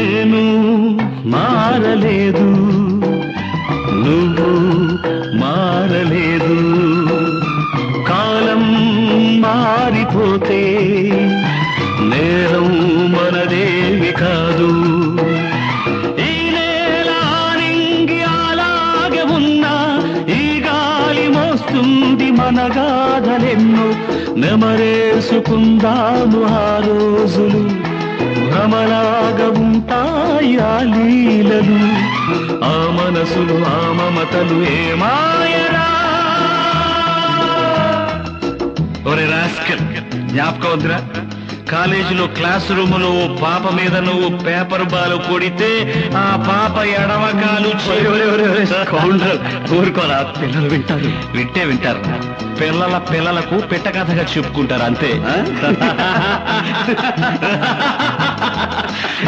నేను మారలేదు, నువ్వు మారలేదు. కాలం మారిపోతే నేరం మనదేవి కాదు. ఈ నేల నింగి అలాగే ఉన్నా ఈ గాలి మోస్తుంది మన గాథలెన్నో. నెమరేసుకుందాము ఆ రోజులు, భ్రమలాగా ఉంటాయి ఆ లీలలు. ఆ మనసులు ఆ మమతలు ఏ మాయరా. ఒరే రాస్కల్, జ్ఞాపకం వద్దురా? కాలేజీలో క్లాస్ రూమ్ లో పాప మీద నువ్వు పేపర్ బాలు కొడితే ఆ పాప ఎడవకాలు ఊరుకోరా, పిల్లలు వింటారు. వింటారు, పిల్లలకు పిట్ట కథగా చెప్పుకుంటారు అంతే.